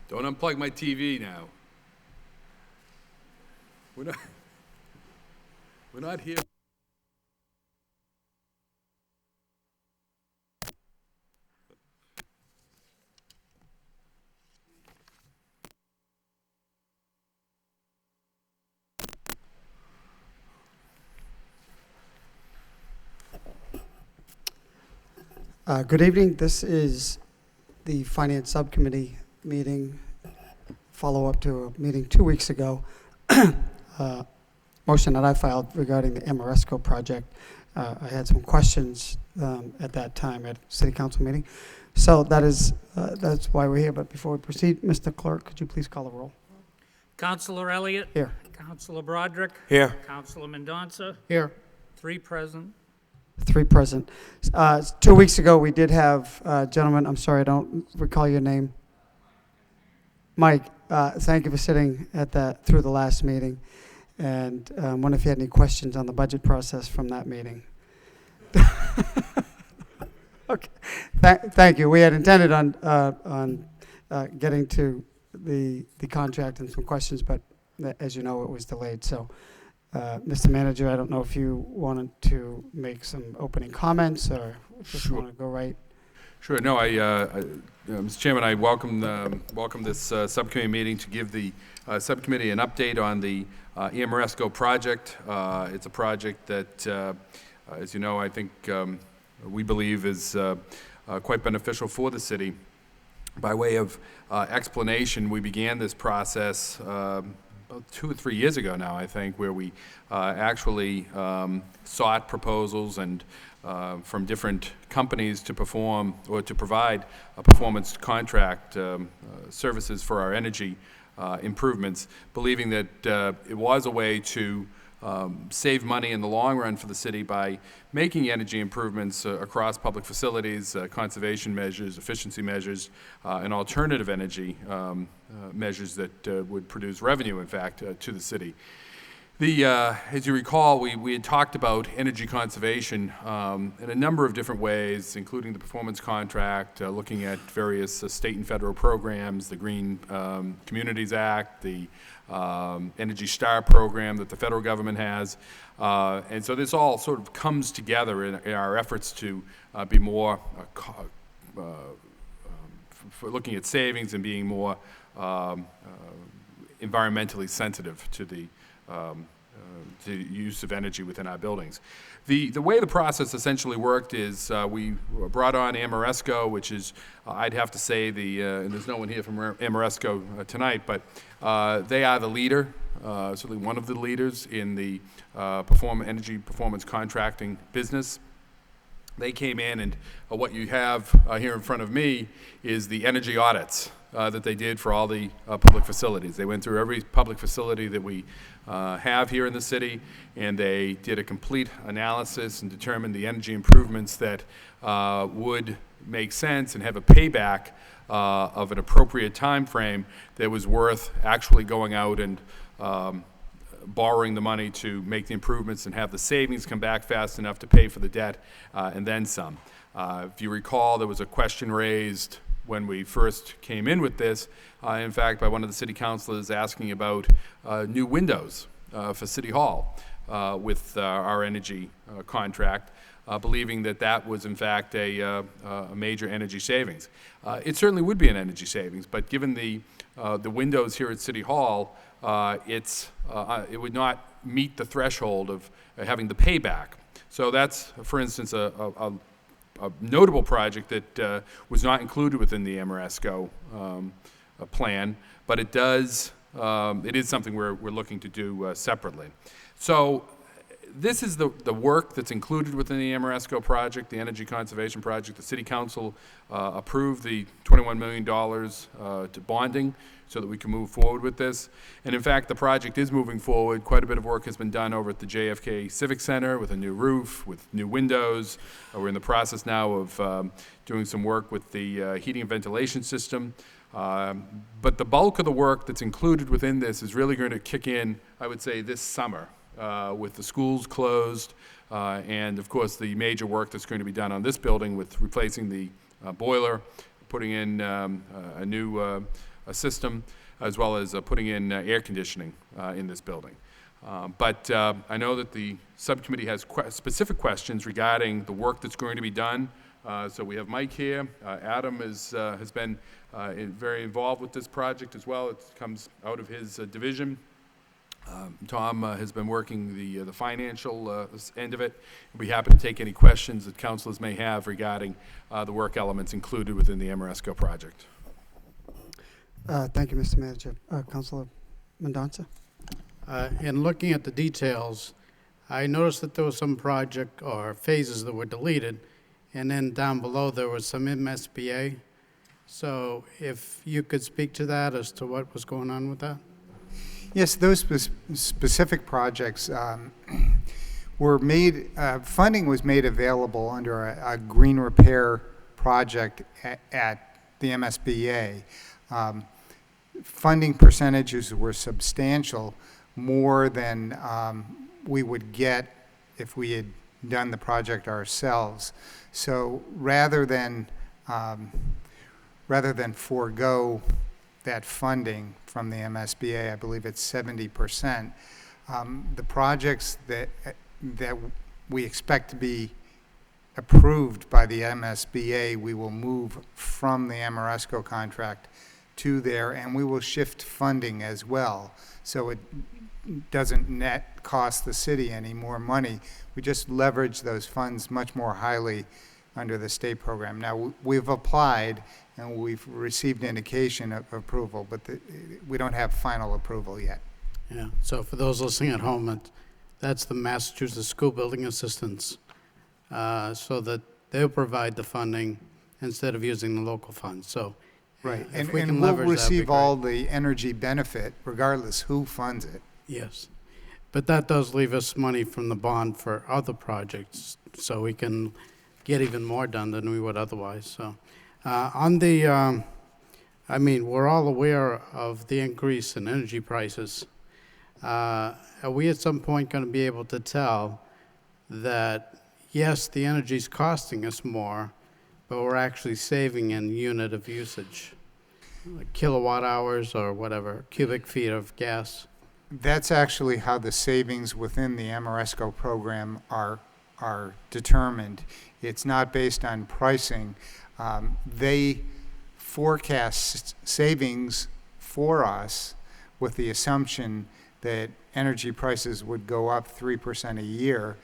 Don't unplug my TV now. We're not here. Good evening. This is the Finance Subcommittee meeting, follow-up to a meeting 2 weeks ago. Motion that I filed regarding the Amoresco project. I had some questions at that time at City Council meeting. So that's why we're here. But before we proceed, Mr. Clerk, could you please call the roll? Councilor Elliott? Here. Councilor Broderick? Here. Councilor Mendonça? Here. 3 present. 3 present. 2 weeks ago, we did have a gentleman, I'm sorry, I don't recall your name. Mike, thank you for sitting at through the last meeting. And I wonder if you had any questions on the budget process from that meeting. Okay. Thank you. We had intended on getting to the contract and some questions, but as you know, it was delayed. So, Mr. Manager, I don't know if you wanted to make some opening comments or just Sure. want to go right. Sure. No, Mr. Chairman, I welcome this subcommittee meeting to give the subcommittee an update on the Amoresco project. It's a project that, as you know, I think we believe is quite beneficial for the city. By way of explanation, we began this process about 2 or 3 years ago now, I think, where we actually sought proposals and from different companies to perform or to provide a performance contract services for our energy improvements, believing that it was a way to save money in the long run for the city by making energy improvements across public facilities, conservation measures, efficiency measures, and alternative energy measures that would produce revenue, in fact, to the city. As you recall, we had talked about energy conservation in a number of different ways, including the performance contract, looking at various state and federal programs, the Green Communities Act, the Energy Star program that the federal government has. And so this all sort of comes together in our efforts to be more for looking at savings and being more environmentally sensitive to the use of energy within our buildings. The way the process essentially worked is we brought on Amoresco, which is, I'd have to say, and there's no one here from Amoresco tonight, but they are the leader, certainly one of the leaders in the energy performance contracting business. They came in, and what you have here in front of me is the energy audits that they did for all the public facilities. They went through every public facility that we have here in the city, and they did a complete analysis and determined the energy improvements that would make sense and have a payback of an appropriate time frame that was worth actually going out and borrowing the money to make the improvements and have the savings come back fast enough to pay for the debt and then some. If you recall, there was a question raised when we first came in with this, in fact, by one of the city councilors asking about new windows for City Hall with our energy contract, believing that that was, in fact, a major energy savings. It certainly would be an energy savings, but given the windows here at City Hall, it would not meet the threshold of having the payback. So that's, for instance, a notable project that was not included within the Amoresco plan, but it is something we're looking to do separately. So this is the work that's included within the Amoresco project, the energy conservation project. The City Council approved the $21 million to bonding so that we can move forward with this. And in fact, the project is moving forward. Quite a bit of work has been done over at the JFK Civic Center with a new roof, with new windows. We're in the process now of doing some work with the heating and ventilation system. But the bulk of the work that's included within this is really going to kick in, I would say, this summer with the schools closed and, of course, the major work that's going to be done on this building with replacing the boiler, putting in a new system, as well as putting in air conditioning in this building. But I know that the subcommittee has specific questions regarding the work that's going to be done. So we have Mike here. Adam has been very involved with this project as well. It comes out of his division. Tom has been working the financial end of it. We'll be happy to take any questions that councilors may have regarding the work elements included within the Amoresco project. Thank you, Mr. Manager. Councilor Mendonça? In looking at the details, I noticed that there was some project or phases that were deleted, and then down below there was some MSBA. So if you could speak to that as to what was going on with that? Yes, those specific projects were made, funding was made available under a green repair project at the MSBA. Funding percentages were substantial, more than we would get if we had done the project ourselves. So rather than forego that funding from the MSBA, I believe it's 70%. The projects that we expect to be approved by the MSBA, we will move from the Amoresco contract to there, and we will shift funding as well. So it doesn't net cost the city any more money. We just leverage those funds much more highly under the state program. Now, we've applied and we've received indication of approval, but we don't have final approval yet. Yeah, so for those listening at home, that's the Massachusetts School Building Assistance, so that they'll provide the funding instead of using the local funds. So right, if we can and we'll leverage that, that'd be receive great. all the energy benefit regardless who funds it. Yes, but that does leave us money from the bond for other projects, so we can get even more done than we would otherwise. So on the, I mean, we're all aware of the increase in energy prices. Are we at some point going to be able to tell that, yes, the energy is costing us more, but we're actually saving in unit of usage, like kilowatt hours or whatever, cubic feet of gas? That's actually how the savings within the Amoresco program are determined. It's not based on pricing. They forecast savings for us with the assumption that energy prices would go up 3% a year,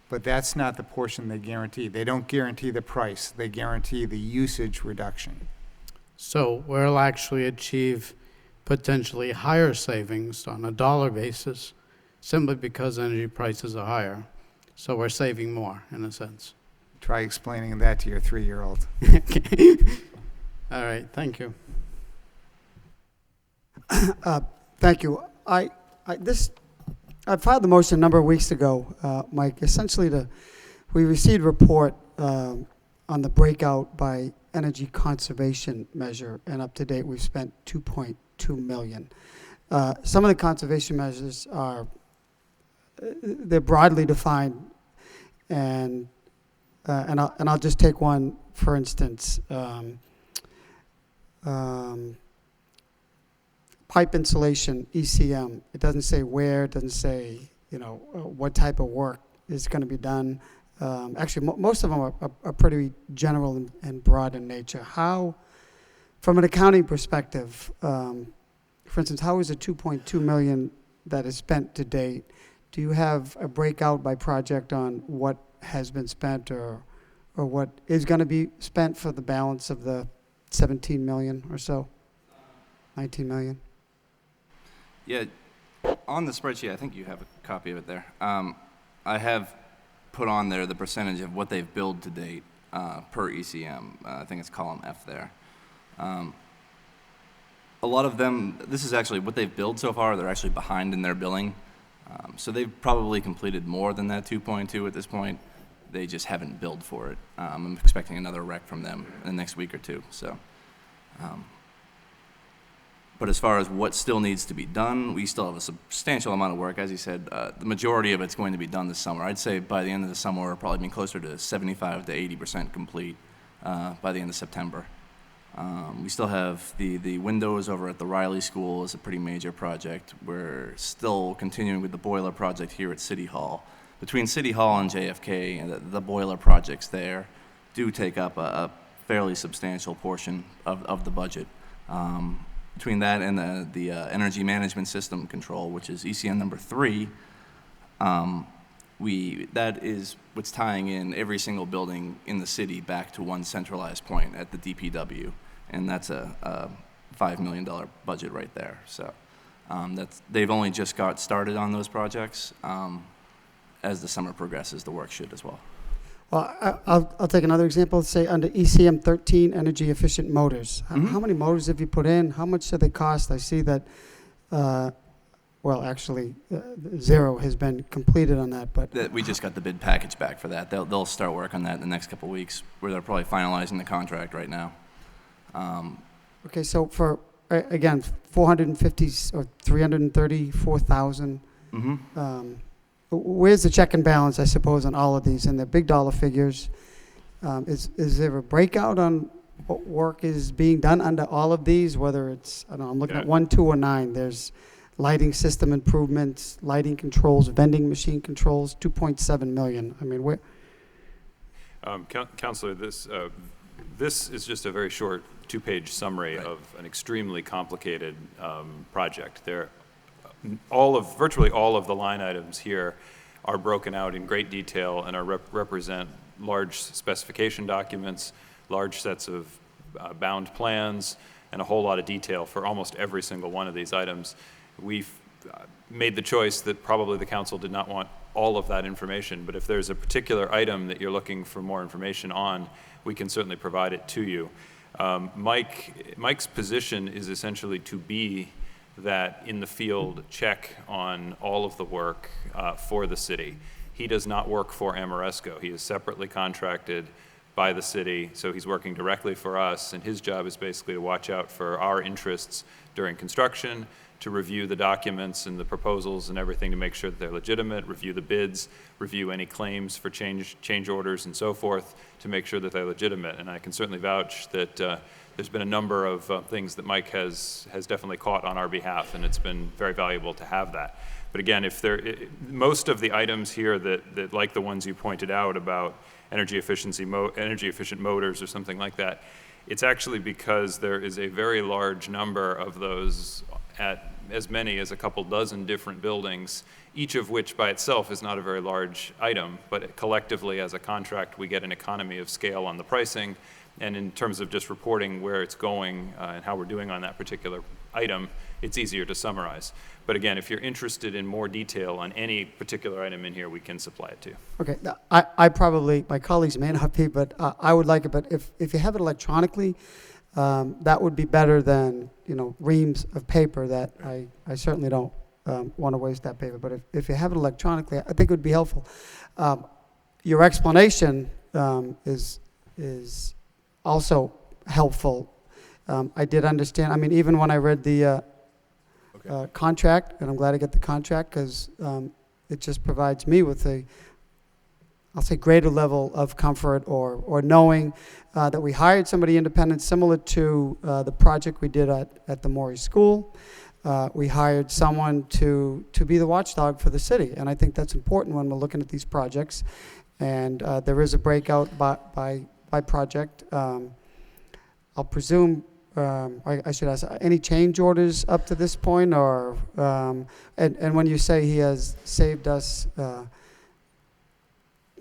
but that's not the portion they guarantee. They don't guarantee the price. They guarantee the usage reduction. So we'll actually achieve potentially higher savings on a dollar basis simply because energy prices are higher. So we're saving more, in a sense. Try explaining that to your 3-year-old. All right, thank you. Thank you. I filed the motion a number of weeks ago, Mike, essentially we received a report on the breakout by energy conservation measure, and up to date we've spent $2.2 million. Some of the conservation measures they're broadly defined, and I'll just take one, for instance. Pipe insulation, ECM. It doesn't say where, it doesn't say, what type of work is going to be done. Actually, most of them are pretty general and broad in nature. How, from an accounting perspective, for instance, how is the $2.2 million that is spent to date? Do you have a breakout by project on what has been spent or what is going to be spent for the balance of the 17 million or so, 19 million? Yeah, on the spreadsheet, I think you have a copy of it there. I have put on there the percentage of what they've billed to date per ECM. I think it's column F there. A lot of them, this is actually what they've billed so far. They're actually behind in their billing. So they've probably completed more than that 2.2 at this point. They just haven't billed for it. I'm expecting another rec from them in the next week or two. So, but as far as what still needs to be done, we still have a substantial amount of work. As you said, the majority of it's going to be done this summer. I'd say by the end of the summer, we'll probably be closer to 75 to 80% complete by the end of September. We still have the windows over at the Riley School is a pretty major project. We're still continuing with the boiler project here at City Hall. Between City Hall and JFK, and the boiler projects there do take up a fairly substantial portion of the budget. Between that and the energy management system control, which is ECM number 3, that is what's tying in every single building in the city back to one centralized point at the DPW, and that's a $5 million budget right there. So they've only just got started on those projects. As the summer progresses, the work should as well. Well, I'll take another example. Say under ECM 13, energy efficient motors. How many motors have you put in? How much do they cost? I see that, well, actually, 0 has been completed on that, but. We just got the bid package back for that. They'll start work on that in the next couple of weeks, where they're probably finalizing the contract right now. Okay, so for, again, 450 or 334,000. Where's the check and balance, I suppose, on all of these? And the big dollar figures, is there a breakout on what work is being done under all of these? Whether it's, I don't know, I'm looking at 1, 2, or 9. There's lighting system improvements, lighting controls, vending machine controls, 2.7 million. I mean, where? Councilor, this is just a very short 2-page summary of an extremely complicated project. Virtually all of the line items here are broken out in great detail and represent large specification documents, large sets of bound plans, and a whole lot of detail for almost every single one of these items. We've made the choice that probably the council did not want all of that information, but if there's a particular item that you're looking for more information on, we can certainly provide it to you. Mike's position is essentially to be that in the field check on all of the work for the city. He does not work for Amoresco. He is separately contracted by the city, so he's working directly for us, and his job is basically to watch out for our interests during construction, to review the documents and the proposals and everything to make sure that they're legitimate, review the bids, review any claims for change orders and so forth to make sure that they're legitimate. And I can certainly vouch that there's been a number of things that Mike has definitely caught on our behalf, and it's been very valuable to have that. But again, most of the items here that like the ones you pointed out about energy efficient motors or something like that, it's actually because there is a very large number of those at as many as a couple dozen different buildings, each of which by itself is not a very large item, but collectively as a contract we get an economy of scale on the pricing, and in terms of just reporting where it's going and how we're doing on that particular item, it's easier to summarize. But again, if you're interested in more detail on any particular item in here, we can supply it to you. Okay, I probably, my colleagues may not be, but I would like it, but if you have it electronically, that would be better than, reams of paper that I certainly don't want to waste that paper. But if you have it electronically, I think it would be helpful. Your explanation is also helpful. I did understand, even when I read the contract, and I'm glad I get the contract because it just provides me with I'll say greater level of comfort or knowing that we hired somebody independent, similar to the project we did at the Morey School. We hired someone to be the watchdog for the city, and I think that's important when we're looking at these projects. And there is a breakout by project. I'll presume, I should ask, any change orders up to this point, or and when you say he has saved us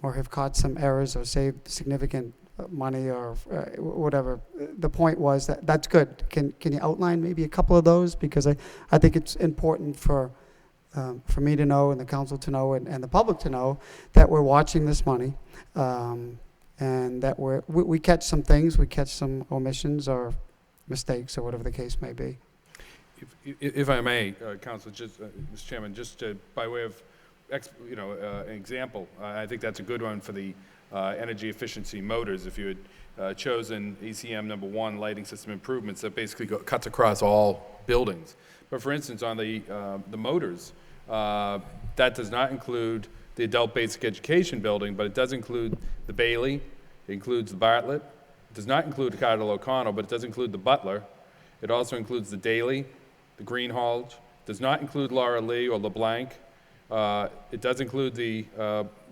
or have caught some errors or saved significant money or whatever, the point was that's good. Can you outline maybe a couple of those? Because I think it's important for me to know and the council to know and the public to know that we're watching this money and that we catch some things, we catch some omissions or mistakes or whatever the case may be. If I may, Council, just Mr. Chairman, just by way of an example, I think that's a good one for the energy efficiency motors. If you had chosen ECM number 1, lighting system improvements, that basically cuts across all buildings. But for instance, on the motors, that does not include the adult basic education building, but it does include the Bailey, it includes the Bartlett, it does not include Cardinal O'Connell, but it does include the Butler. It also includes the Daly, the Greenhalgh, does not include Laura Lee or LeBlanc. It does include the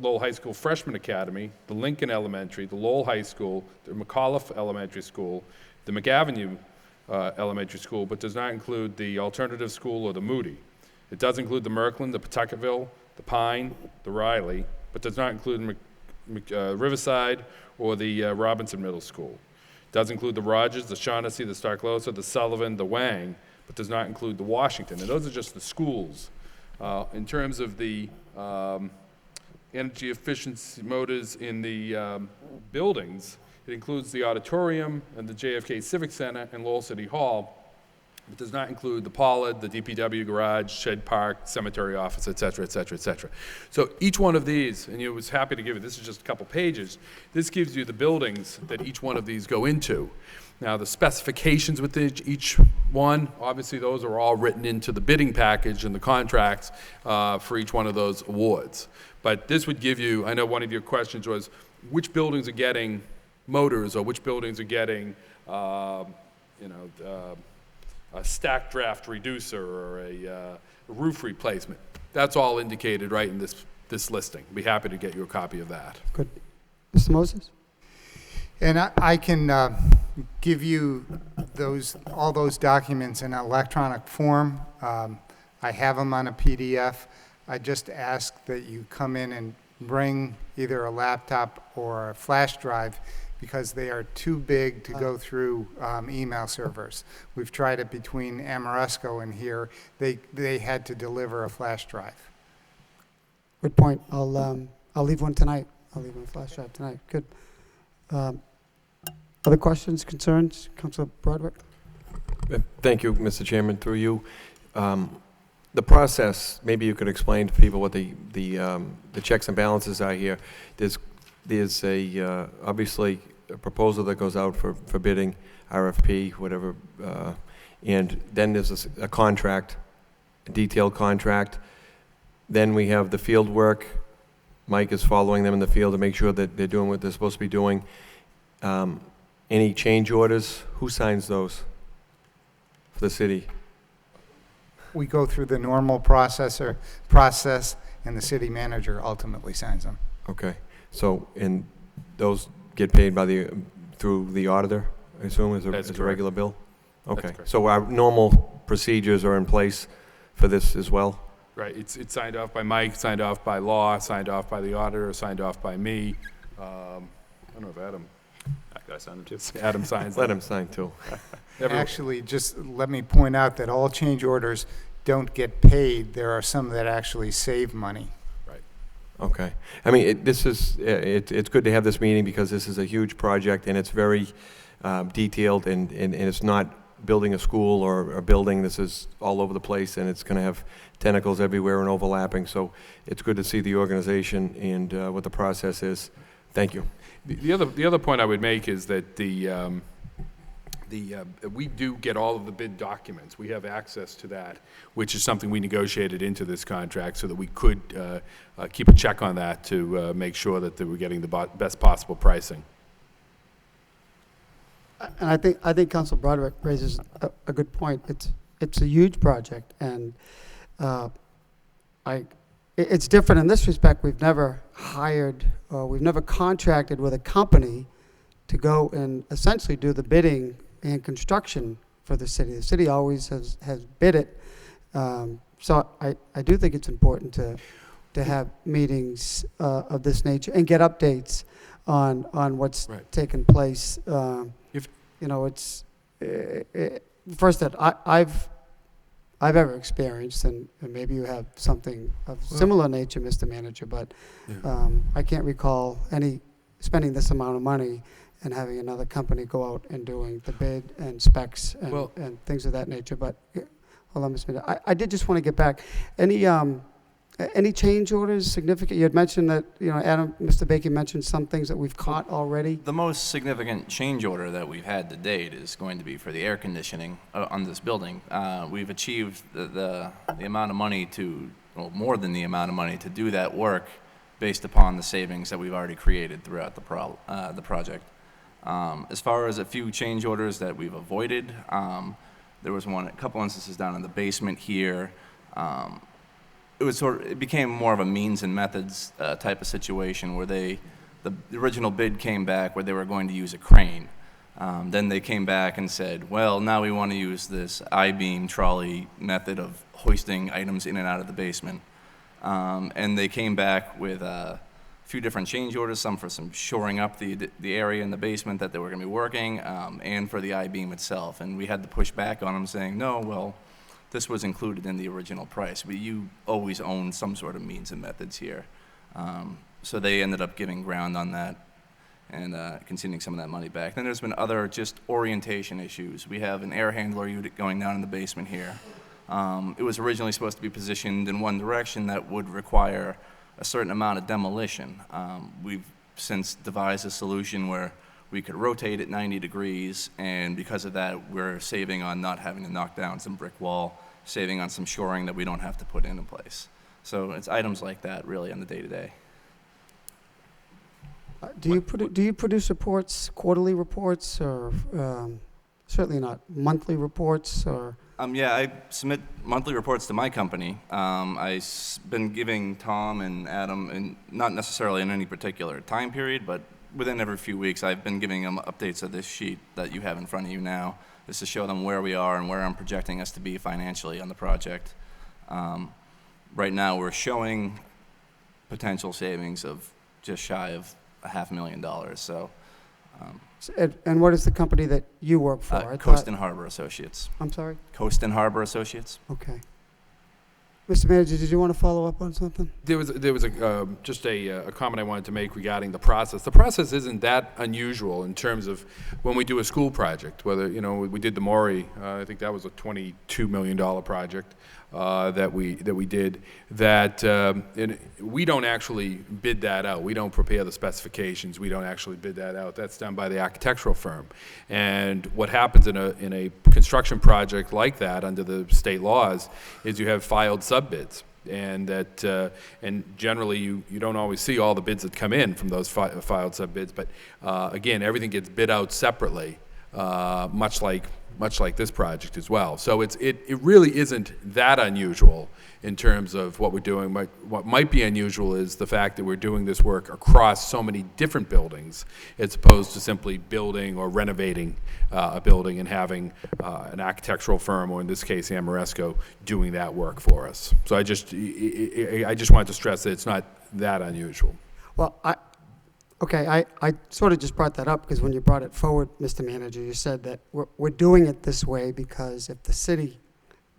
Lowell High School Freshman Academy, the Lincoln Elementary, the Lowell High School, the McAuliffe Elementary School, the McAvenue Elementary School, but does not include the Alternative School or the Moody. It does include the Merkland, the Pawtucketville, the Pine, the Riley, but does not include Riverside or the Robinson Middle School. It does include the Rogers, the Shaughnessy, the Starklosa, the Sullivan, the Wang, but does not include the Washington. And those are just the schools. In terms of the energy efficiency motors in the buildings, it includes the auditorium and the JFK Civic Center and Lowell City Hall. It does not include the Pollard, the DPW garage, shed park, cemetery office, et cetera, et cetera, et cetera. So each one of these, and I was happy to give it, this is just a couple pages, this gives you the buildings that each one of these go into. Now, the specifications with each one, obviously those are all written into the bidding package and the contracts for each one of those awards. But this would give you, I know one of your questions was, which buildings are getting motors or which buildings are getting, a stack draft reducer or a roof replacement. That's all indicated right in this listing. Be happy to get you a copy of that. Good. Mr. Moses? And I can give you all those documents in electronic form. I have them on a PDF. I just ask that you come in and bring either a laptop or a flash drive because they are too big to go through email servers. We've tried it between Amoresco and here. They had to deliver a flash drive. Good point. I'll leave one tonight. I'll leave one flash drive tonight. Good. Other questions, concerns? Councilor Broderick? Thank you, Mr. Chairman, through you. The process, maybe you could explain to people what the checks and balances are here. There's obviously a proposal that goes out for bidding, RFP, whatever, and then there's a contract, a detailed contract. Then we have the field work. Mike is following them in the field to make sure that they're doing what they're supposed to be doing. Any change orders, who signs those for the city? We go through the normal process, and the city manager ultimately signs them. Okay, so, and those get paid through the auditor, I assume, as a regular bill? Okay, so our normal procedures are in place for this as well? Right, it's signed off by Mike, signed off by law, signed off by the auditor, signed off by me. I don't know if Adam. I signed them too. Adam signs Let them. him sign too. Actually, just let me point out that all change orders don't get paid. There are some that actually save money. Right. Okay. I mean, it's good to have this meeting because this is a huge project and it's very detailed and it's not building a school or a building. This is all over the place and it's going to have tentacles everywhere and overlapping. So it's good to see the organization and what the process is. Thank you. The other point I would make is that we do get all of the bid documents. We have access to that, which is something we negotiated into this contract so that we could keep a check on that to make sure that they were getting the best possible pricing. And I think Council Broderick raises a good point. It's a huge project, and it's different in this respect. We've never we've never contracted with a company to go and essentially do the bidding and construction for the city. The city always has bid it. So I do think it's important to have meetings of this nature and get updates on what's taken place. It's first that I've ever experienced, and maybe you have something of similar nature, Mr. Manager, but I can't recall any spending this amount of money and having another company go out and doing the bid and specs and things of that nature. But hold on, Mr. Manager. I did just want to get back. Any change orders significant? You had mentioned that, Adam, Mr. Baker mentioned some things that we've caught already. The most significant change order that we've had to date is going to be for the air conditioning on this building. We've achieved the amount of money more than the amount of money to do that work based upon the savings that we've already created throughout the project. As far as a few change orders that we've avoided, there was a couple instances down in the basement here. It became more of a means and methods type of situation where the original bid came back where they were going to use a crane. Then they came back and said, well, now we want to use this I-beam trolley method of hoisting items in and out of the basement. And they came back with a few different change orders, some for some shoring up the area in the basement that they were going to be working, and for the I-beam itself. And we had to push back on them saying, no, well, this was included in the original price, but you always own some sort of means and methods here. So they ended up giving ground on that and conceding some of that money back. Then there's been other just orientation issues. We have an air handler unit going down in the basement here. It was originally supposed to be positioned in one direction that would require a certain amount of demolition. We've since devised a solution where we could rotate it 90 degrees, and because of that, we're saving on not having to knock down some brick wall, saving on some shoring that we don't have to put into place. So it's items like that, really, on the day-to-day. Do you produce reports, quarterly reports, or certainly not monthly reports, or? Yeah, I submit monthly reports to my company. I've been giving Tom and Adam, and not necessarily in any particular time period, but within every few weeks, I've been giving them updates of this sheet that you have in front of you now, just to show them where we are and where I'm projecting us to be financially on the project. Right now, we're showing potential savings of just shy of $500,000. So, And what is the company that you work for? Coast and Harbor Associates. I'm sorry? Coast and Harbor Associates. Okay. Mr. Manager, did you want to follow up on something? There was just a comment I wanted to make regarding the process. The process isn't that unusual in terms of when we do a school project, whether, we did the Maury, I think that was a $22 million project that we did, and we don't actually bid that out. We don't prepare the specifications. We don't actually bid that out. That's done by the architectural firm. And what happens in a construction project like that under the state laws is you have filed subbids. And and generally you don't always see all the bids that come in from those filed subbids, but again, everything gets bid out separately, much like this project as well. So it really isn't that unusual in terms of what we're doing. What might be unusual is the fact that we're doing this work across so many different buildings, as opposed to simply building or renovating a building and having an architectural firm, or in this case, Amoresco, doing that work for us. So I just wanted to stress that it's not that unusual. Well, I sort of just brought that up because when you brought it forward, Mr. Manager, you said that we're doing it this way because if the city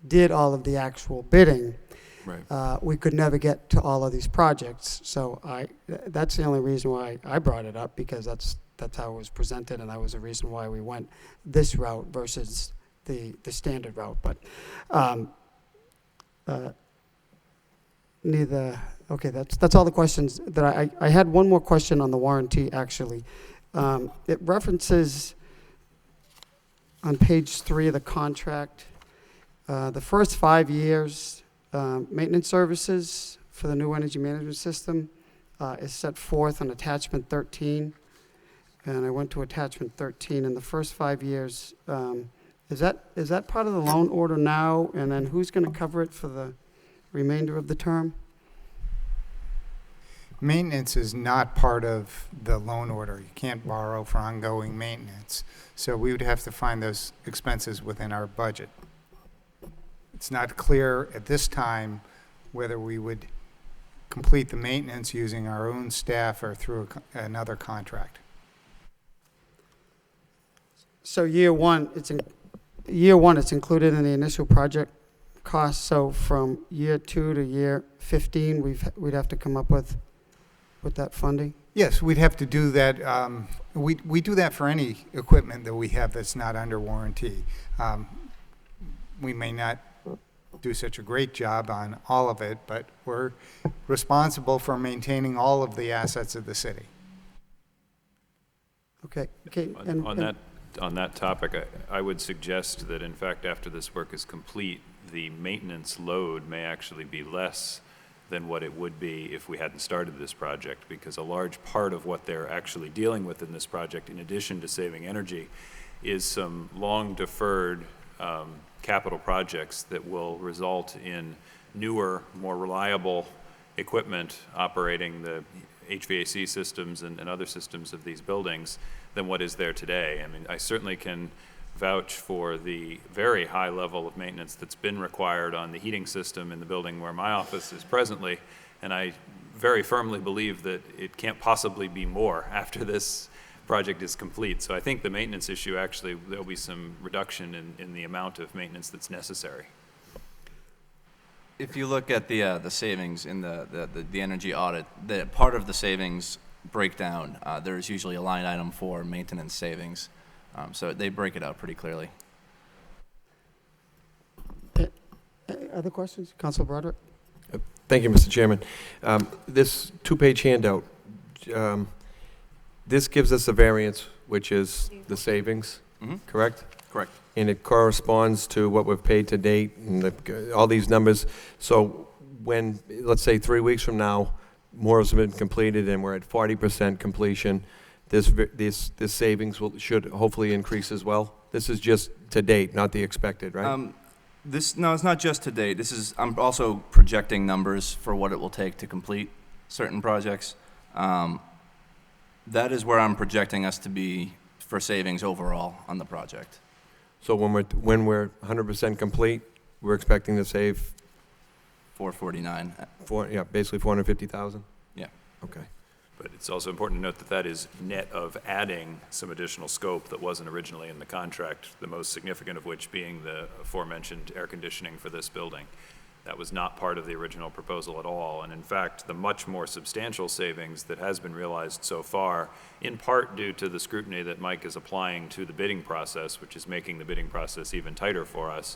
did all of the actual bidding, Right. We could never get to all of these projects. So that's the only reason why I brought it up, because that's how it was presented, and that was the reason why we went this route versus the standard route. But okay, that's all the questions that I had. One more question on the warranty, actually. It references on page 3 of the contract, the first 5 years maintenance services for the new energy management system is set forth on attachment 13. And I went to attachment 13, and the first 5 years, is that part of the loan order now? And then who's going to cover it for the remainder of the term? Maintenance is not part of the loan order. You can't borrow for ongoing maintenance. So we would have to find those expenses within our budget. It's not clear at this time whether we would complete the maintenance using our own staff or through another contract. So year one, it's included in the initial project cost. So from year 2 to year 15, we'd have to come up with that funding. Yes, we'd have to do that. We do that for any equipment that we have that's not under warranty. We may not do such a great job on all of it, but we're responsible for maintaining all of the assets of the city. Okay. On that topic, I would suggest that, in fact, after this work is complete, the maintenance load may actually be less than what it would be if we hadn't started this project, because a large part of what they're actually dealing with in this project, in addition to saving energy, is some long-deferred capital projects that will result in newer, more reliable equipment operating the HVAC systems and other systems of these buildings than what is there today. I mean, I certainly can vouch for the very high level of maintenance that's been required on the heating system in the building where my office is presently, and I very firmly believe that it can't possibly be more after this project is complete. So I think the maintenance issue, actually, there'll be some reduction in the amount of maintenance that's necessary. If you look at the savings in the energy audit, the part of the savings breakdown, there's usually a line item for maintenance savings. So they break it out pretty clearly. Other questions? Councilor Broderick? Thank you, Mr. Chairman. This two-page handout, this gives us a variance, which is the savings, correct? Correct. And it corresponds to what we've paid to date and all these numbers. So when, let's say 3 weeks from now, more has been completed and we're at 40% completion, this savings should hopefully increase as well? This is just to date, not the expected, right? No, it's not just to date. I'm also projecting numbers for what it will take to complete certain projects. That is where I'm projecting us to be for savings overall on the project. So when we're 100% complete, we're expecting to save 449. basically 450,000? Yeah. Okay. But it's also important to note that that is net of adding some additional scope that wasn't originally in the contract, the most significant of which being the aforementioned air conditioning for this building. That was not part of the original proposal at all, and in fact, the much more substantial savings that has been realized so far, in part due to the scrutiny that Mike is applying to the bidding process, which is making the bidding process even tighter for us,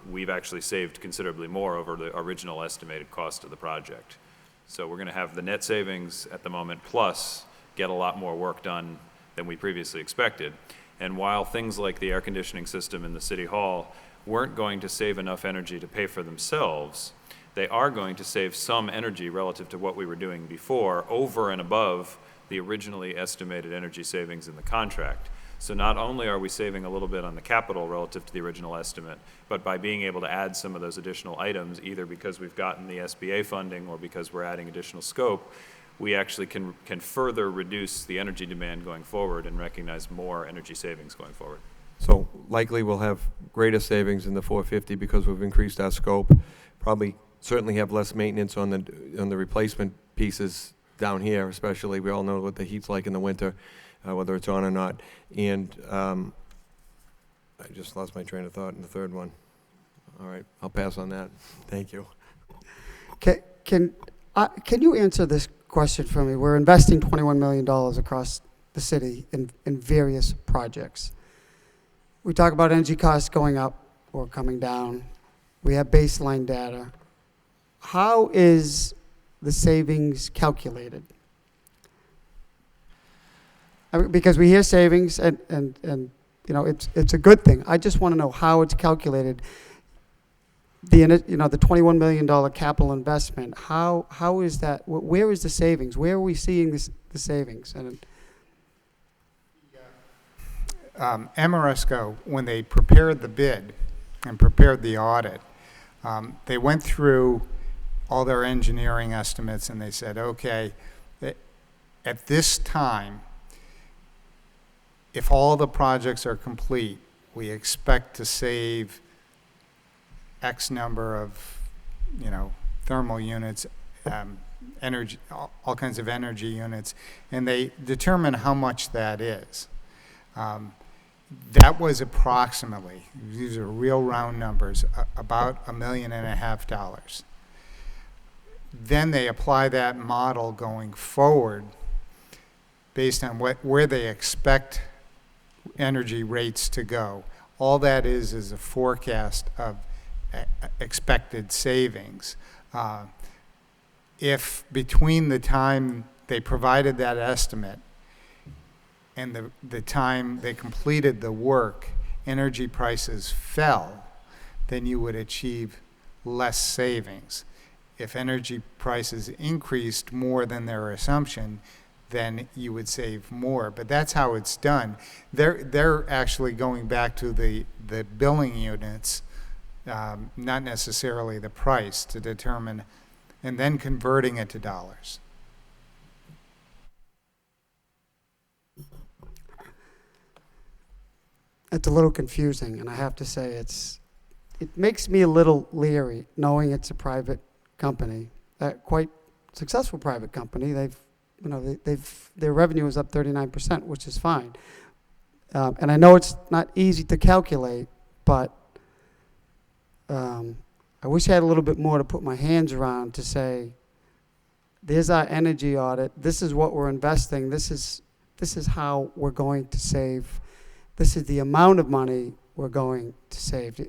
we've actually saved considerably more over the original estimated cost of the project. So we're going to have the net savings at the moment, plus get a lot more work done than we previously expected. And while things like the air conditioning system in the City Hall weren't going to save enough energy to pay for themselves, they are going to save some energy relative to what we were doing before, over and above the originally estimated energy savings in the contract. So not only are we saving a little bit on the capital relative to the original estimate, but by being able to add some of those additional items, either because we've gotten the SBA funding or because we're adding additional scope, we actually can further reduce the energy demand going forward and recognize more energy savings going forward. So likely we'll have greater savings in the 450 because we've increased our scope. Probably certainly have less maintenance on the replacement pieces down here, especially. We all know what the heat's like in the winter, whether it's on or not. And I just lost my train of thought in the third one. All right, I'll pass on that. Thank you. Can you answer this question for me? We're investing $21 million across the city in various projects. We talk about energy costs going up or coming down. We have baseline data. How is the savings calculated? Because we hear savings and you know it's a good thing. I just want to know how it's calculated. The $21 million capital investment. How is that? Where is the savings? Where are we seeing the savings? And Amoresco, when they prepared the bid and prepared the audit, they went through all their engineering estimates and they said, okay, at this time, if all the projects are complete, we expect to save X number of, thermal units, energy, all kinds of energy units, and they determine how much that is. That was approximately, these are real round numbers, about $1.5 million. Then they apply that model going forward based on where they expect energy rates to go. All that is a forecast of expected savings. If between the time they provided that estimate and the time they completed the work, energy prices fell, then you would achieve less savings. if energy prices increased more than their assumption, then you would save more. But that's how it's done. They're actually going back to the billing units, not necessarily the price, to determine, and then converting it to dollars. It's a little confusing, and I have to say it makes me a little leery knowing it's a private company, quite successful private company. Their revenue is up 39%, which is fine. And I know it's not easy to calculate, but I wish I had a little bit more to put my hands around to say, there's our energy audit. This is what we're investing. This is how we're going to save. This is the amount of money we're going to save.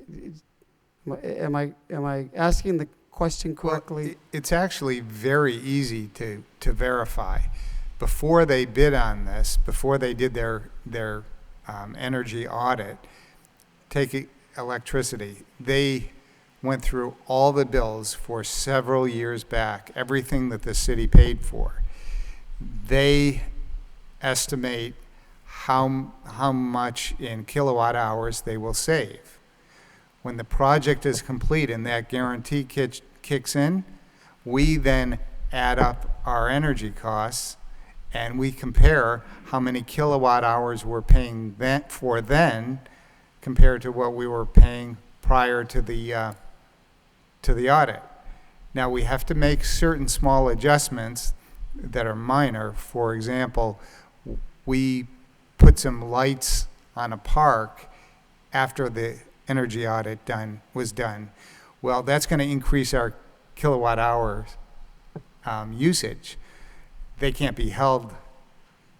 Am I asking the question correctly? Well, it's actually very easy to verify. Before they bid on this, before they did their energy audit, take electricity, they went through all the bills for several years back, everything that the city paid for. They estimate how much in kilowatt hours they will save. When the project is complete and that guarantee kicks in, we then add up our energy costs and we compare how many kilowatt hours we're paying for then compared to what we were paying prior to the audit. Now, we have to make certain small adjustments that are minor. For example, we put some lights on a park after the energy audit was done. Well, that's going to increase our kilowatt hours usage. They can't be held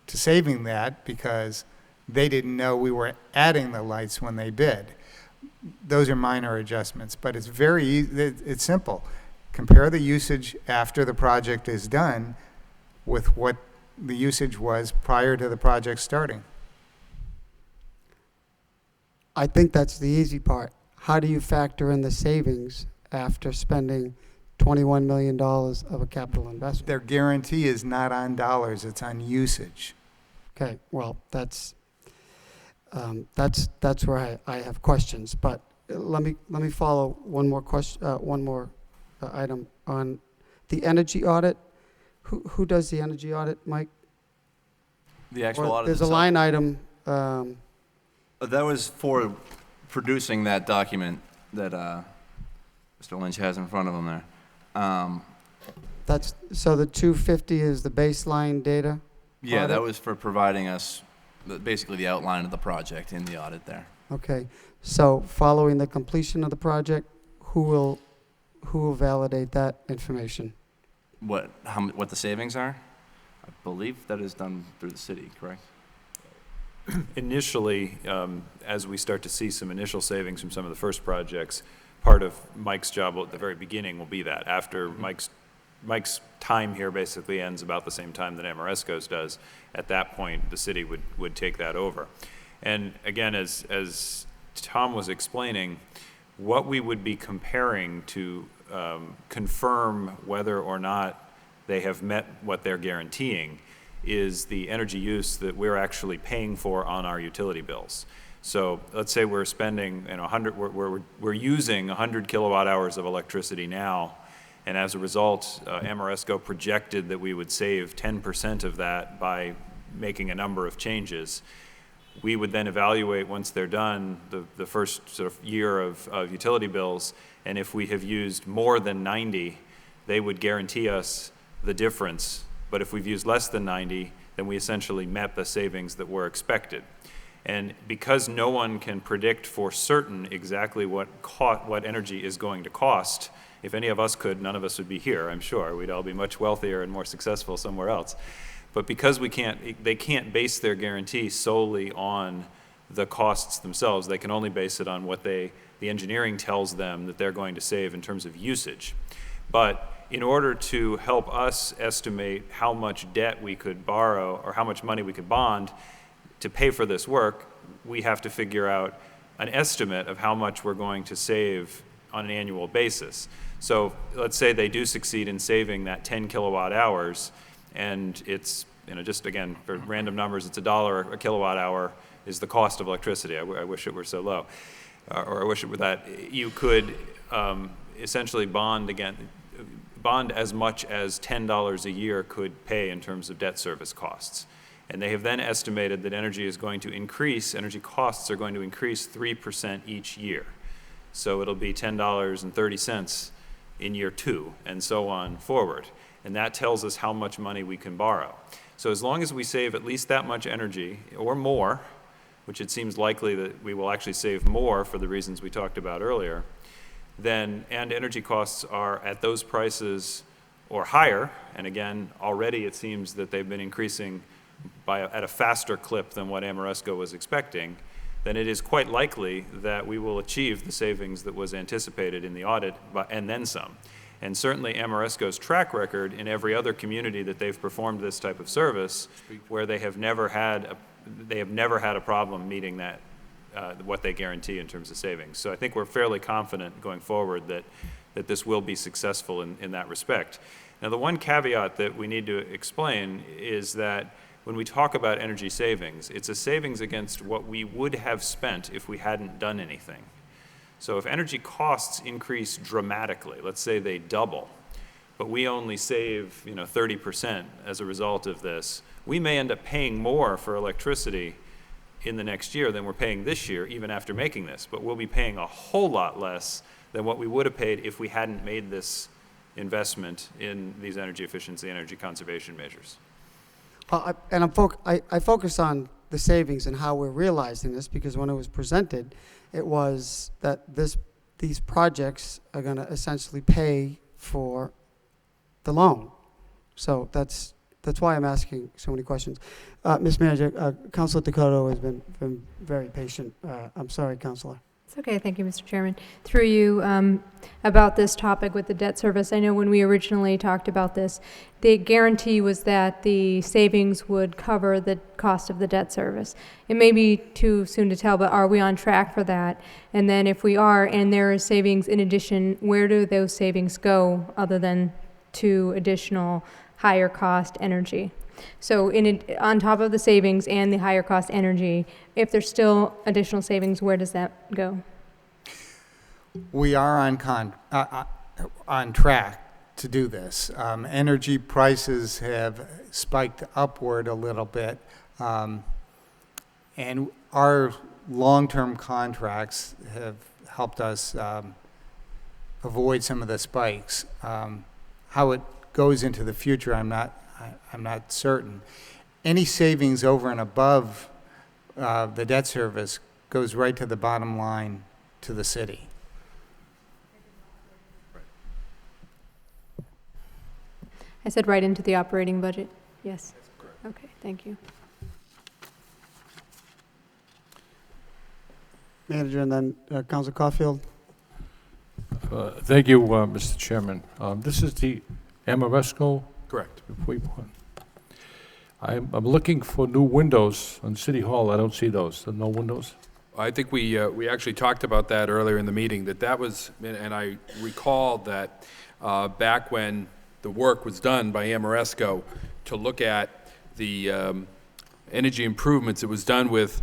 to saving that because they didn't know we were adding the lights when they bid. Those are minor adjustments, but it's very easy. It's simple. Compare the usage after the project is done with what the usage was prior to the project starting. I think that's the easy part. How do you factor in the savings after spending $21 million of a capital investment? Their guarantee is not on dollars, it's on usage. Okay, well, that's where I have questions. But let me follow one more question, one more item on the energy audit. Who does the energy audit, Mike? The actual Or audit there's a itself? line item. That was for producing that document that Mr. Lynch has in front of him there. That's so the 250 is the baseline data. Yeah, audit? that was for providing us basically the outline of the project in the audit there. Okay, so following the completion of the project, who will validate that information? What the savings are? I believe that is done through the city, correct? Initially, as we start to see some initial savings from some of the first projects, part of Mike's job at the very beginning will be that. After Mike's time here basically ends about the same time that Amoresco's does. At that point, the city would take that over. And again, as Tom was explaining, what we would be comparing to confirm whether or not they have met what they're guaranteeing is the energy use that we're actually paying for on our utility bills. So let's say we're spending, we're using 100 kilowatt hours of electricity now, and as a result, Amoresco projected that we would save 10% of that by making a number of changes. We would then evaluate, once they're done, the first sort of year of utility bills, and if we have used more than 90, they would guarantee us the difference. But if we've used less than 90, then we essentially met the savings that were expected. And because no one can predict for certain exactly what energy is going to cost, if any of us could, none of us would be here, I'm sure. We'd all be much wealthier and more successful somewhere else. But because they can't base their guarantee solely on the costs themselves. They can only base it on what the engineering tells them that they're going to save in terms of usage. But in order to help us estimate how much debt we could borrow or how much money we could bond to pay for this work, we have to figure out an estimate of how much we're going to save on an annual basis. So let's say they do succeed in saving that 10 kilowatt hours, and it's, just again, for random numbers, it's $1 a kilowatt hour is the cost of electricity. I wish it were so low, or I wish it were that. You could essentially bond as much as $10 a year could pay in terms of debt service costs. And they have then estimated that energy costs are going to increase 3% each year. So it'll be $10.30 in year 2, and so on forward. And that tells us how much money we can borrow. So as long as we save at least that much energy, or more, which it seems likely that we will actually save more for the reasons we talked about earlier, and energy costs are at those prices or higher, and again, already it seems that they've been increasing at a faster clip than what Amoresco was expecting, then it is quite likely that we will achieve the savings that was anticipated in the audit, and then some. And certainly Amoresco's track record in every other community that they've performed this type of service, where they have never had a problem meeting that, what they guarantee in terms of savings. So I think we're fairly confident going forward that this will be successful in that respect. Now, the one caveat that we need to explain is that when we talk about energy savings, it's a savings against what we would have spent if we hadn't done anything. So if energy costs increase dramatically, let's say they double, but we only save 30% as a result of this, we may end up paying more for electricity in the next year than we're paying this year, even after making this. But we'll be paying a whole lot less than what we would have paid if we hadn't made this investment in these energy efficiency, energy conservation measures. I focus on the savings and how we're realizing this, because when it was presented, it was that these projects are going to essentially pay for the loan. So that's why I'm asking so many questions. Ms. Manager, Councilor Dakota has been very patient. I'm sorry, Councilor. It's okay. Thank you, Mr. Chairman. Through you, about this topic with the debt service, I know when we originally talked about this, the guarantee was that the savings would cover the cost of the debt service. It may be too soon to tell, but are we on track for that? And then if we are, and there is savings in addition, where do those savings go other than to additional higher cost energy? So on top of the savings and the higher cost energy, if there's still additional savings, where does that go? We are on track to do this. Energy prices have spiked upward a little bit, and our long-term contracts have helped us avoid some of the spikes. How it goes into the future, I'm not certain. Any savings over and above the debt service goes right to the bottom line to the city. I said right into the operating budget. Yes. That's correct. Okay, thank you. Manager, and then Councilor Caulfield. Thank you, Mr. Chairman. This is the Amoresco. Correct. I'm looking for new windows on City Hall. I don't see those. There are no windows. I think we actually talked about that earlier in the meeting, that was, and I recall that back when the work was done by Amoresco to look at the energy improvements, it was done with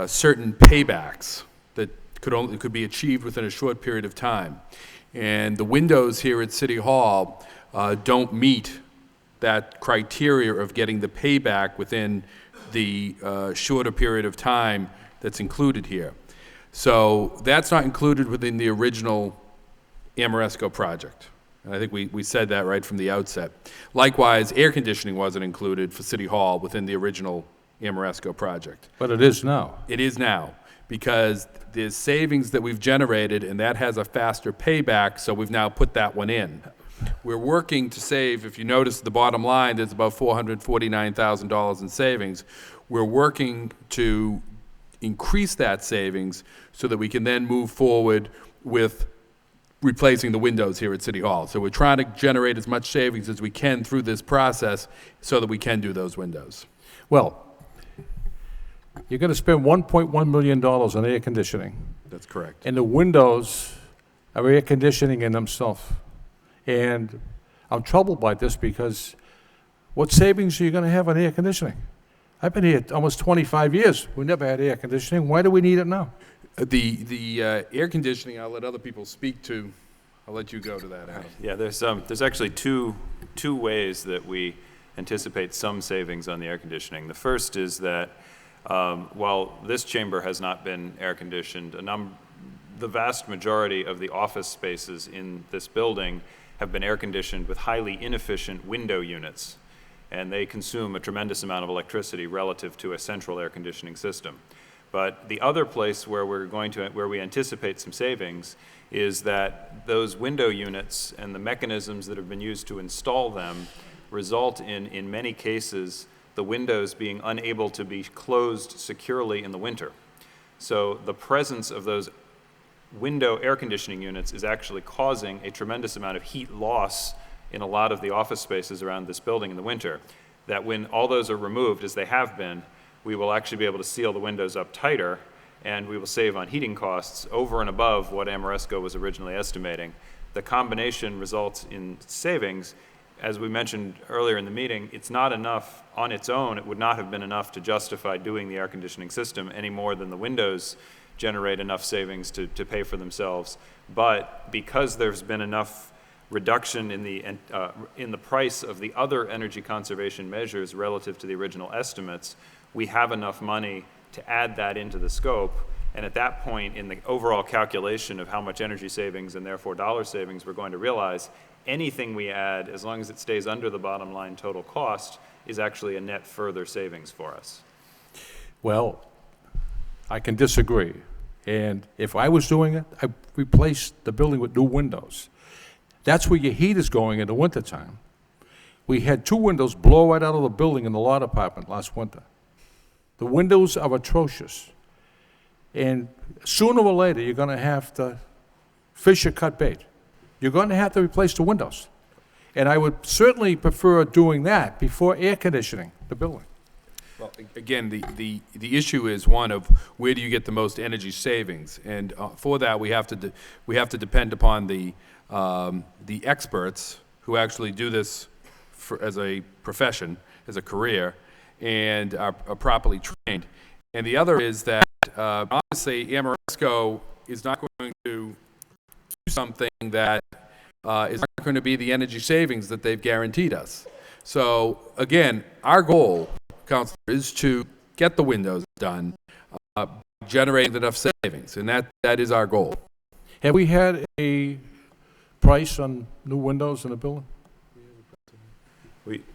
certain paybacks that could be achieved within a short period of time. And the windows here at City Hall don't meet that criteria of getting the payback within the shorter period of time that's included here. So that's not included within the original Amoresco project. And I think we said that right from the outset. Likewise, air conditioning wasn't included for City Hall within the original Amoresco project. But it is now. It is now, because there's savings that we've generated, and that has a faster payback, so we've now put that one in. We're working to save, if you notice the bottom line, there's about $449,000 in savings. We're working to increase that savings so that we can then move forward with replacing the windows here at City Hall. So we're trying to generate as much savings as we can through this process so that we can do those windows. Well, you're going to spend $1.1 million on air conditioning. That's correct. And the windows of air conditioning in themselves. And I'm troubled by this because what savings are you going to have on air conditioning? I've been here almost 25 years. We never had air conditioning. Why do we need it now? The air conditioning, I'll let other people speak to. I'll let you go to that, Adam. Yeah, there's actually two ways that we anticipate some savings on the air conditioning. The first is that while this chamber has not been air conditioned, the vast majority of the office spaces in this building have been air conditioned with highly inefficient window units, and they consume a tremendous amount of electricity relative to a central air conditioning system. But the other place where where we anticipate some savings is that those window units and the mechanisms that have been used to install them result in many cases, the windows being unable to be closed securely in the winter. So the presence of those window air conditioning units is actually causing a tremendous amount of heat loss in a lot of the office spaces around this building in the winter, that when all those are removed, as they have been, we will actually be able to seal the windows up tighter, and we will save on heating costs over and above what Amoresco was originally estimating. The combination results in savings. As we mentioned earlier in the meeting, it's not enough on its own. It would not have been enough to justify doing the air conditioning system any more than the windows generate enough savings to pay for themselves. But because there's been enough reduction in the price of the other energy conservation measures relative to the original estimates, we have enough money to add that into the scope. And at that point, in the overall calculation of how much energy savings and therefore dollar savings we're going to realize, anything we add, as long as it stays under the bottom line total cost, is actually a net further savings for us. Well, I can disagree. And if I was doing it, I'd replace the building with new windows. That's where your heat is going in the wintertime. We had 2 windows blow right out of the building in the law department last winter. The windows are atrocious. And sooner or later, you're going to have to fish or cut bait. You're going to have to replace the windows. And I would certainly prefer doing that before air conditioning the building. Well, again, the issue is one of where do you get the most energy savings, and for that we have to depend upon the experts who actually do this as a profession, as a career, and are properly trained. And the other is that obviously Amoresco is not going to do something that is not going to be the energy savings that they've guaranteed us. So again, our goal, Councilor, is to get the windows done, generate enough savings, and that is our goal. Have we had a price on new windows in the building?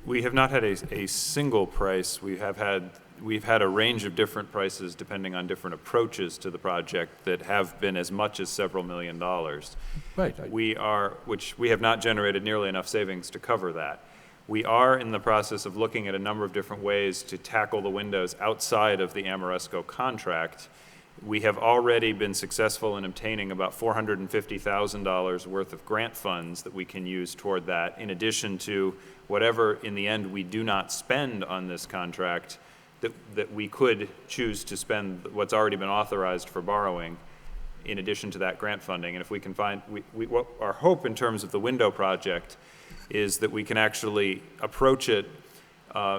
We have not had a single price. We've had a range of different prices depending on different approaches to the project that have been as much as several $1 million. Right. Which we have not generated nearly enough savings to cover that. We are in the process of looking at a number of different ways to tackle the windows outside of the Amoresco contract. We have already been successful in obtaining about $450,000 worth of grant funds that we can use toward that, in addition to whatever, in the end, we do not spend on this contract, that we could choose to spend what's already been authorized for borrowing in addition to that grant funding. And if we can find, what our hope in terms of the window project is that we can actually approach it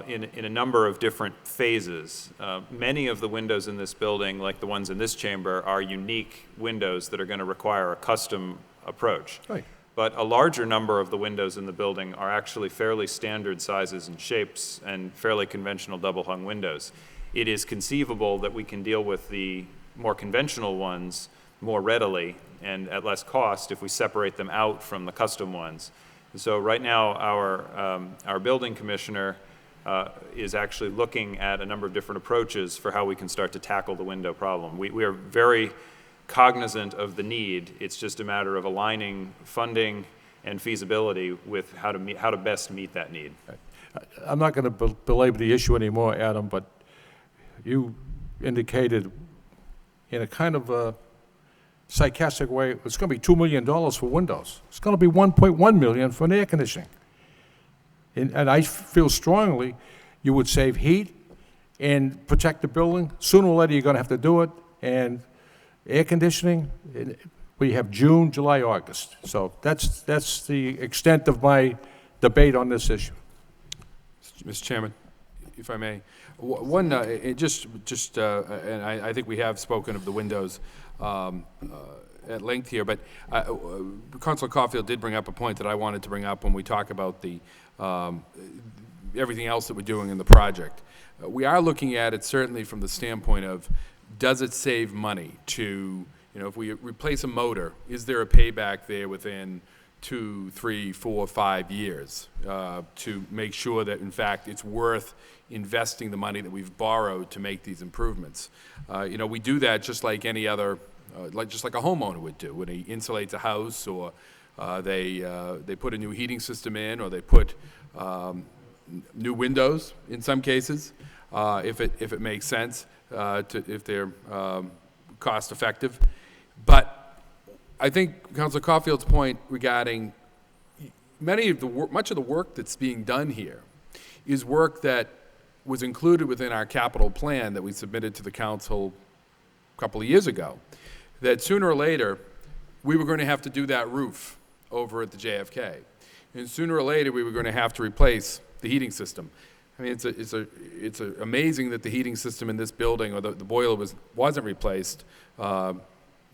in a number of different phases. Many of the windows in this building, like the ones in this chamber, are unique windows that are going to require a custom approach. Right. But a larger number of the windows in the building are actually fairly standard sizes and shapes and fairly conventional double-hung windows. It is conceivable that we can deal with the more conventional ones more readily and at less cost if we separate them out from the custom ones. And so right now, our building commissioner is actually looking at a number of different approaches for how we can start to tackle the window problem. We are very cognizant of the need. It's just a matter of aligning funding and feasibility with how to best meet that need. I'm not going to belabor the issue anymore, Adam, but you indicated in a kind of a sarcastic way, it's going to be $2 million for windows. It's going to be $1.1 million for an air conditioning. And I feel strongly you would save heat and protect the building. Sooner or later, you're going to have to do it. And air conditioning, we have June, July, August. So that's the extent of my debate on this issue. Mr. Chairman, if I may, one, and I think we have spoken of the windows at length here, but Councilor Caulfield did bring up a point that I wanted to bring up when we talk about the everything else that we're doing in the project. We are looking at it certainly from the standpoint of, does it save money to, if we replace a motor, is there a payback there within 2, 3, 4, 5 years to make sure that, in fact, it's worth investing the money that we've borrowed to make these improvements? We do that just like any other, just like a homeowner would do when he insulates a house, or they put a new heating system in, or they put new windows in some cases, if it makes sense, if they're cost effective. But I think Councilor Caulfield's point regarding much of the work that's being done here is work that was included within our capital plan that we submitted to the council a couple of years ago, that sooner or later we were going to have to do that roof over at the JFK, and sooner or later we were going to have to replace the heating system. I mean, it's amazing that the heating system in this building, or the boiler wasn't replaced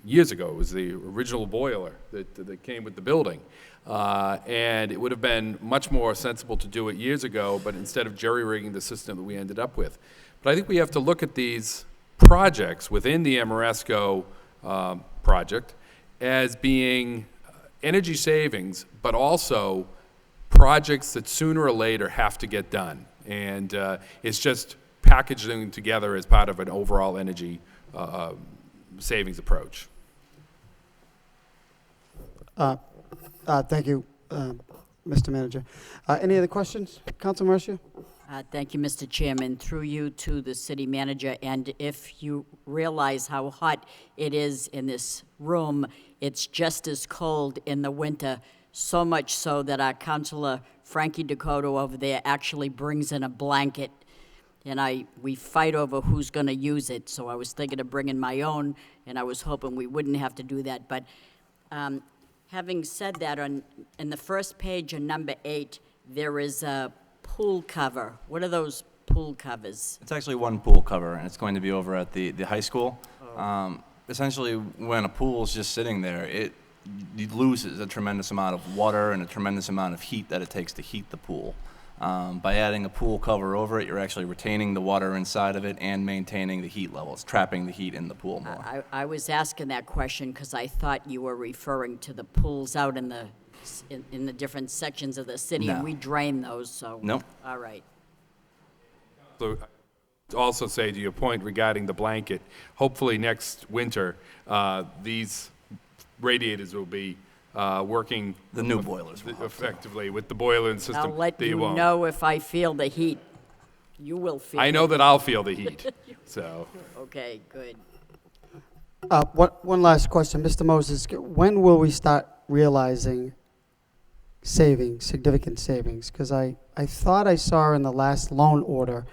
years ago. It was the original boiler that came with the building. And it would have been much more sensible to do it years ago, but instead of jerry-rigging the system that we ended up with. But I think we have to look at these projects within the Amoresco project as being energy savings, but also projects that sooner or later have to get done. And it's just packaging together as part of an overall energy savings approach. Thank you, Mr. Manager. Any other questions? Councilor Mercia? Thank you, Mr. Chairman. Through you to the city manager, and if you realize how hot it is in this room, it's just as cold in the winter, so much so that our Councilor Frankie Dakota over there actually brings in a blanket, and we fight over who's going to use it. So I was thinking of bringing my own, and I was hoping we wouldn't have to do that. But having said that, in the first page on number 8, there is a pool cover. What are those pool covers? It's actually one pool cover, and it's going to be over at the high school. Essentially, when a pool is just sitting there, it loses a tremendous amount of water and a tremendous amount of heat that it takes to heat the pool. By adding a pool cover over it, you're actually retaining the water inside of it and maintaining the heat levels, trapping the heat in the pool more. I was asking that question because I thought you were referring to the pools out in the different sections of the city, and No. we drain those, so. Nope. All right. So also say to your point regarding the blanket, hopefully next winter, these radiators will be working The new boilers will. effectively with the boiler and system. I'll let that you won't. know if I feel the heat. You will feel I know it. that I'll feel the heat, so. Okay, good. One last question. Mr. Moses, when will we start realizing savings, significant savings? Because I thought I saw in the last loan order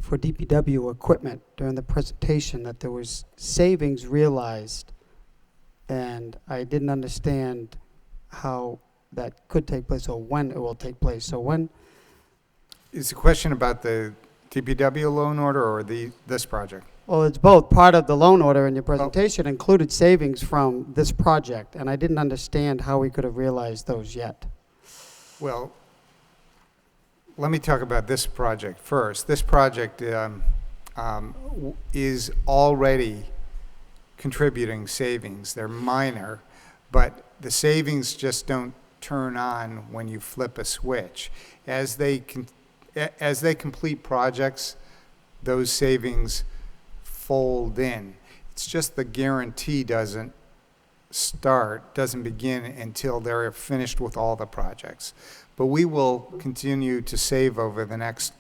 for DPW equipment during the presentation that there was savings realized, and I didn't understand how that could take place or when it will take place. So when? Is the question about the DPW loan order or this project? Well, it's both. Part of the loan order in your presentation included savings from this project, and I didn't understand how we could have realized those yet. Well, let me talk about this project first. This project is already contributing savings. They're minor, but the savings just don't turn on when you flip a switch. As they complete projects, those savings fold in. It's just the guarantee doesn't begin until they're finished with all the projects. But we will continue to save over the next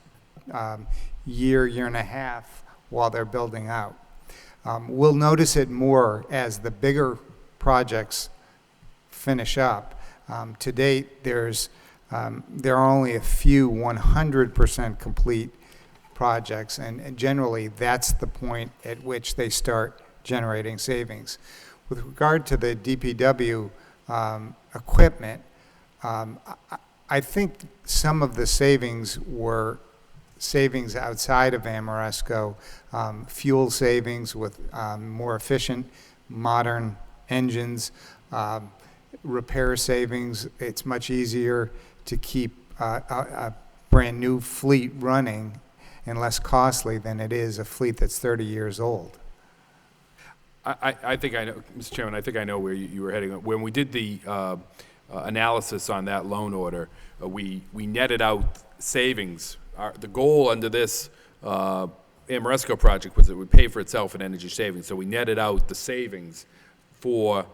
year and a half while they're building out. We'll notice it more as the bigger projects finish up. To date, there are only a few 100% complete projects, and generally that's the point at which they start generating savings. With regard to the DPW equipment, I think some of the savings were savings outside of Amoresco, fuel savings with more efficient, modern engines, repair savings. It's much easier to keep a brand-new fleet running and less costly than it is a fleet that's 30 years old. I think I know, Mr. Chairman, I think I know where you were heading. When we did the analysis on that loan order, we netted out savings. The goal under this Amoresco project was it would pay for itself in energy savings. So we netted out the savings for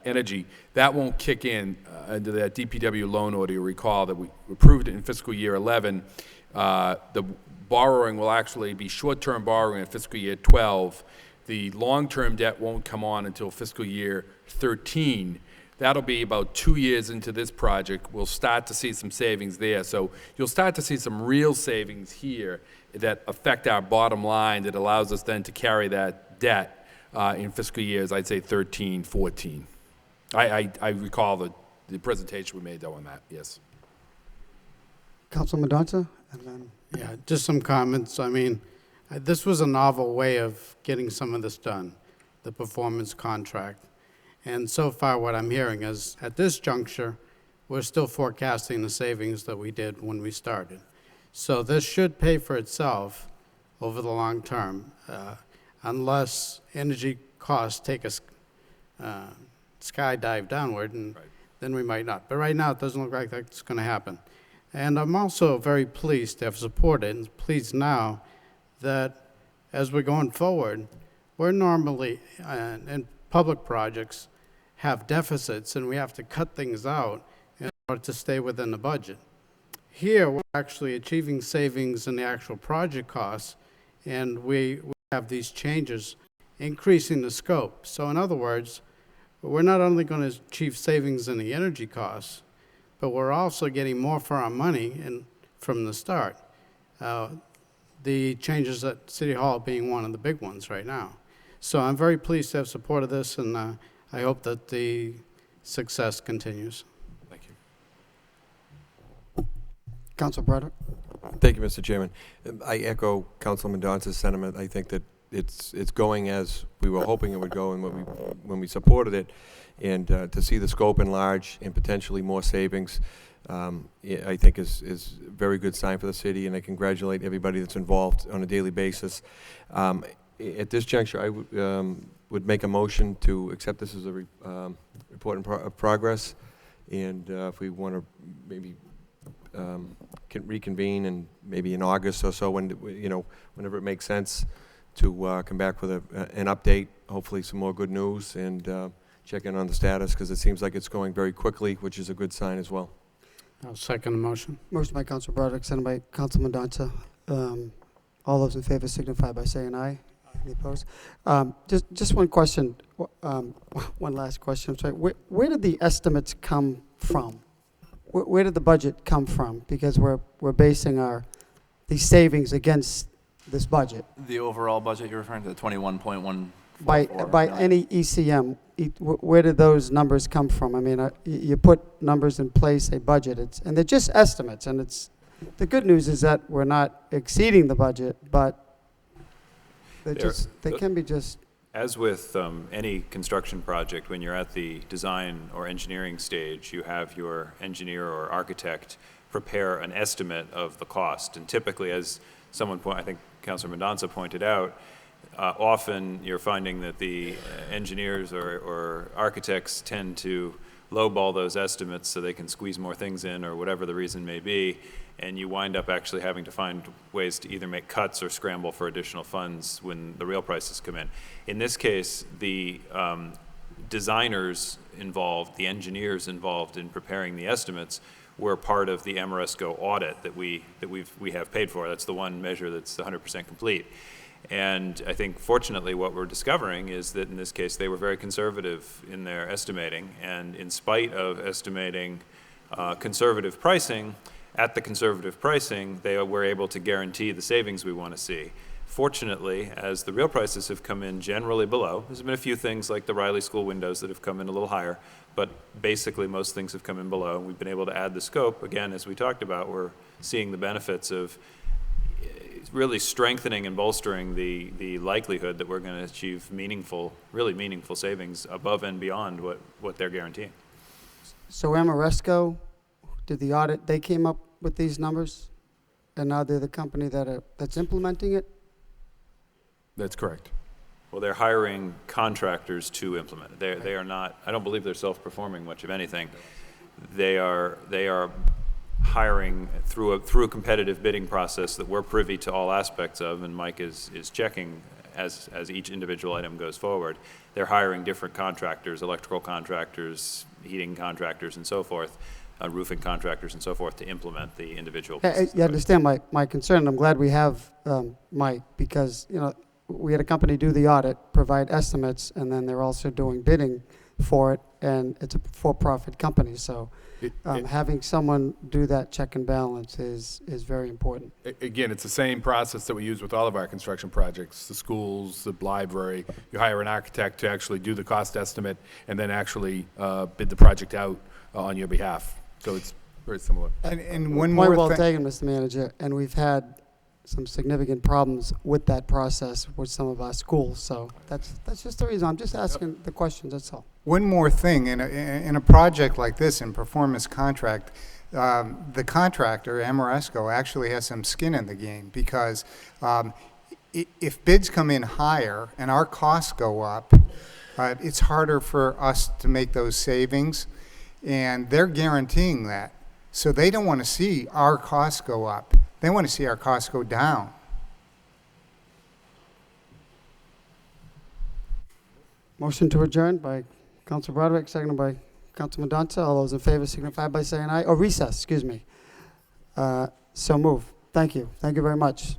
energy. That won't kick in under that DPW loan order. You'll recall that we approved it in fiscal year 11. The borrowing will actually be short-term borrowing in fiscal year 12. The long-term debt won't come on until fiscal year 13. That'll be about 2 years into this project. We'll start to see some savings there. So you'll start to see some real savings here that affect our bottom line that allows us then to carry that debt in fiscal years, I'd say 13, 14. I recall the presentation we made though on that, yes. Councilman Donza? And then Yeah, just some comments. I mean, this was a novel way of getting some of this done, the performance contract. And so far, what I'm hearing is, at this juncture, we're still forecasting the savings that we did when we started. So this should pay for itself over the long term, unless energy costs take a skydive downward, and then we might not. But right now, it doesn't look like that's going to happen. And I'm also very pleased to have supported, and pleased now, that as we're going forward, we're normally, in public projects, have deficits, and we have to cut things out in order to stay within the budget. Here, we're actually achieving savings in the actual project costs, and we have these changes increasing the scope. So in other words, we're not only going to achieve savings in the energy costs, but we're also getting more for our money from the start. The changes at City Hall being one of the big ones right now. So I'm very pleased to have supported this, and I hope that the success continues. Thank you. Council Broderick? Thank you, Mr. Chairman. I echo Councilman Donza's sentiment. I think that it's going as we were hoping it would go, and when we supported it, and to see the scope enlarge and potentially more savings, I think is a very good sign for the city, and I congratulate everybody that's involved on a daily basis. At this juncture, I would make a motion to accept this as a report of progress, and if we want to maybe reconvene and maybe in August or so, whenever it makes sense, to come back with an update, hopefully some more good news, and check in on the status, because it seems like it's going very quickly, which is a good sign as well. I'll second the motion. Motion by Council Broderick, second by Councilman Donza. All those in favor signify by saying aye. Any opposed? Just one question, one last question. I'm sorry. Where did the estimates come from? Where did the budget come from? Because we're basing these savings against this budget. The overall budget you're referring to, the 21.1. By any ECM, where did those numbers come from? I mean, you put numbers in place, a budget, and they're just estimates. And the good news is that we're not exceeding the budget, but they can be just. As with any construction project, when you're at the design or engineering stage, you have your engineer or architect prepare an estimate of the cost. And typically, as I think Councilor Mendonça pointed out, often you're finding that the engineers or architects tend to lowball those estimates so they can squeeze more things in, or whatever the reason may be, and you wind up actually having to find ways to either make cuts or scramble for additional funds when the real prices come in. In this case, the designers involved, the engineers involved in preparing the estimates, were part of the Amoresco audit that we have paid for. That's the one measure that's 100% complete. And I think, fortunately, what we're discovering is that in this case, they were very conservative in their estimating. And in spite of estimating conservative pricing, at the conservative pricing, they were able to guarantee the savings we want to see. Fortunately, as the real prices have come in generally below, there's been a few things like the Riley School windows that have come in a little higher, but basically most things have come in below, and we've been able to add the scope. Again, as we talked about, we're seeing the benefits of really strengthening and bolstering the likelihood that we're going to achieve meaningful, really meaningful savings above and beyond what they're guaranteeing. So Amoresco did the audit, they came up with these numbers, and now they're the company that's implementing it? That's correct. Well, they're hiring contractors to implement it. They are not, I don't believe they're self-performing much of anything. They are hiring through a competitive bidding process that we're privy to all aspects of, and Mike is checking as each individual item goes forward. They're hiring different contractors, electrical contractors, heating contractors, and so forth, roofing contractors and so forth, to implement the individual pieces. You understand my concern. I'm glad we have Mike, because, you know, we had a company do the audit, provide estimates, and then they're also doing bidding for it, and it's a for-profit company, so having someone do that check and balance is very important. Again, it's the same process that we use with all of our construction projects, the schools, the library. You hire an architect to actually do the cost estimate and then actually bid the project out on your behalf. So it's very similar. And one Point more well thing. taken, Mr. Manager, and we've had some significant problems with that process with some of our schools, so that's just the reason. I'm just asking the questions, that's all. One more thing, in a project like this, in performance contract, the contractor, Amoresco, actually has some skin in the game, because if bids come in higher and our costs go up, it's harder for us to make those savings, and they're guaranteeing that. So they don't want to see our costs go up. They want to see our costs go down. Motion to adjourn by Council Broderick, seconded by Councilman Donta. All those in favor signify by saying aye. Or recess, excuse me. So move. Thank you. Thank you very much.